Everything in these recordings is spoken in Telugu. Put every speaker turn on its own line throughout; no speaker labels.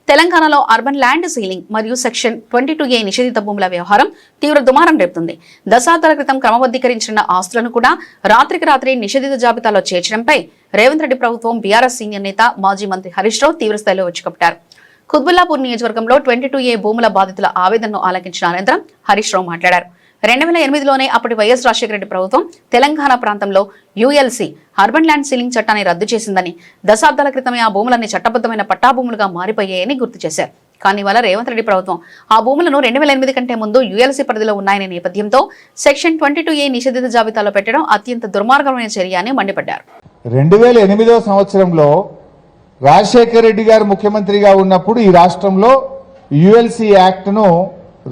తెలంగాణలో అర్బన్ ల్యాండ్ సీలింగ్ మరియు సెక్షన్ 22A నిషేధిత భూముల వ్యవహారం తీవ్ర దుమారం రేపుతుంది. దశాబ్దాల క్రితం క్రమబద్దీకరించిన ఆస్తులను కూడా రాత్రికి రాత్రి నిషేధిత జాబితాలో చేర్చడంపై రేవంత్ రెడ్డి ప్రభుత్వం బీఆర్ఎస్ సీనియర్ నేత మాజీ మంత్రి హరీష్ రావు తీవ్రస్థాయిలో వచ్చుకట్టారు. కుత్బుల్లాపూర్ నియోజకవర్గంలో 22A భూముల బాధితుల ఆవేదనను ఆలకించిన అనంతరం హరీష్ రావు మాట్లాడారు. 2008లోనే అప్పటి వైఎస్ రాజశేఖర రెడ్డి ప్రభుత్వం తెలంగాణ ప్రాంతంలో యుఎల్సి అర్బన్ ల్యాండ్ సీలింగ్ చట్టాన్ని రద్దు చేసిందని, దశాబ్దాల క్రితమే ఆ భూములన్నీ చట్టబద్దమైన పట్టాభూములుగా మారిపోయాయని గుర్తు చేశారు. కానీ ఇవాళ రేవంత్ రెడ్డి ప్రభుత్వం ఆ భూములను 2008 కంటే ముందు యుఎల్సి పరిధిలో ఉన్నాయనే నేపథ్యంతో సెక్షన్ 22A నిషేధిత జాబితాలో పెట్టడం అత్యంత దుర్మార్గమైన చర్య అని మండిపడ్డారు.
2008 సంవత్సరంలో రాజశేఖర రెడ్డి గారు ముఖ్యమంత్రిగా ఉన్నప్పుడు ఈ రాష్ట్రంలో యుఎల్సి యాక్ట్ ను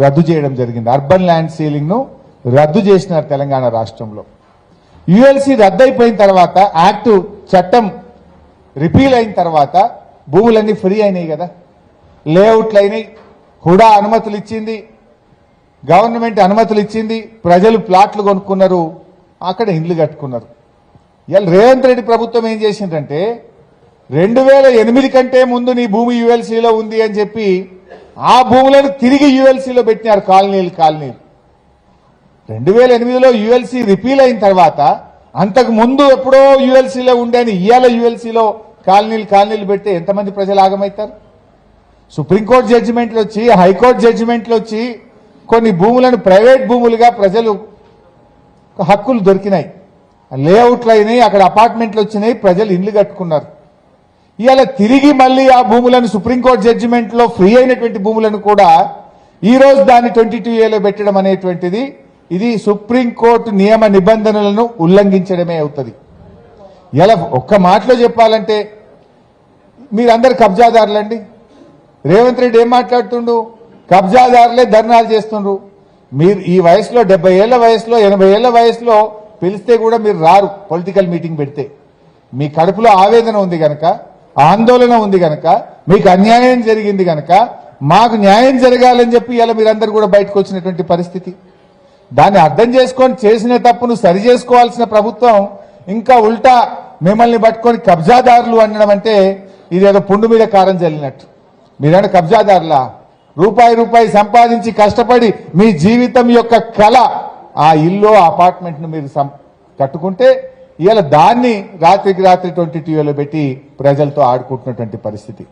రద్దు చేయడం జరిగింది. అర్బన్ ల్యాండ్ సీలింగ్ ను రద్దు చేసినారు తెలంగాణ రాష్ట్రంలో. యుఎల్సి రద్దు అయిపోయిన తర్వాత, యాక్ట్ చట్టం రిపీల్ అయిన తర్వాత భూములన్నీ ఫ్రీ అయినాయి కదా, లేఅవుట్లు అయినాయి, హుడా అనుమతులు ఇచ్చింది, గవర్నమెంట్ అనుమతులు ఇచ్చింది, ప్రజలు ప్లాట్లు కొనుక్కున్నారు, అక్కడ ఇండ్లు కట్టుకున్నారు. ఇవాళ రేవంత్ రెడ్డి ప్రభుత్వం ఏం చేసిందంటే 2008 కంటే ముందు నీ భూమి యుఎల్సీలో ఉంది అని చెప్పి ఆ భూములను తిరిగి యుఎల్సీలో పెట్టినారు. కాలనీలు 2008లో యుఎల్సీ రిపీల్ అయిన తర్వాత, అంతకు ముందు ఎప్పుడో యుఎల్సీలో ఉండేని ఇవాళ యుఎల్సీలో కాలనీలు పెడితే ఎంతమంది ప్రజలు ఆగమవుతారు? సుప్రీంకోర్టు జడ్జిమెంట్లు వచ్చి, హైకోర్టు జడ్జిమెంట్లు వచ్చి కొన్ని భూములను ప్రైవేట్ భూములుగా ప్రజలు హక్కులు దొరికినాయి, లేఅవుట్లు అయినాయి, అక్కడ అపార్ట్మెంట్లు వచ్చినాయి, ప్రజలు ఇండ్లు కట్టుకున్నారు. ఇవాళ తిరిగి మళ్ళీ ఆ భూములను సుప్రీంకోర్టు జడ్జిమెంట్లో ఫ్రీ అయినటువంటి భూములను కూడా ఈ రోజు దాన్ని 22Aలో పెట్టడం అనేటువంటిది ఇది సుప్రీంకోర్టు నియమ నిబంధనలను ఉల్లంఘించడమే అవుతుంది. ఇలా ఒక్క మాటలో చెప్పాలంటే మీరందరు కబ్జాదారులండి. రేవంత్ రెడ్డి ఏం మాట్లాడుతుండు? కబ్జాదారులే ధర్నాలు చేస్తుండ్రు. మీరు ఈ వయసులో 70 ఏళ్ల వయసులో 80 ఏళ్ల వయసులో పిలిస్తే కూడా మీరు రారు. పొలిటికల్ మీటింగ్ పెడితే మీ కడుపులో ఆవేదన ఉంది గనక, ఆందోళన ఉంది గనక, మీకు అన్యాయం జరిగింది గనక మాకు న్యాయం జరగాలని చెప్పి ఇలా మీరందరూ కూడా బయటకు వచ్చినటువంటి పరిస్థితి. దాన్ని అర్థం చేసుకొని చేసిన తప్పును సరి చేసుకోవాల్సిన ప్రభుత్వం ఇంకా ఉల్టా మిమ్మల్ని పట్టుకొని కబ్జాదారులు అనడం అంటే ఇదేదో పుండు మీద కారం చల్లినట్టు. మీరైనా కబ్జాదారులా? రూపాయి సంపాదించి కష్టపడి మీ జీవితం యొక్క కళ ఆ ఇల్లు అపార్ట్మెంట్ ను మీరు కట్టుకుంటే ఇవాళ దాన్ని రాత్రికి రాత్రి 22Aలో పెట్టి ప్రజలతో ఆడుకుంటున్నటువంటి పరిస్థితి.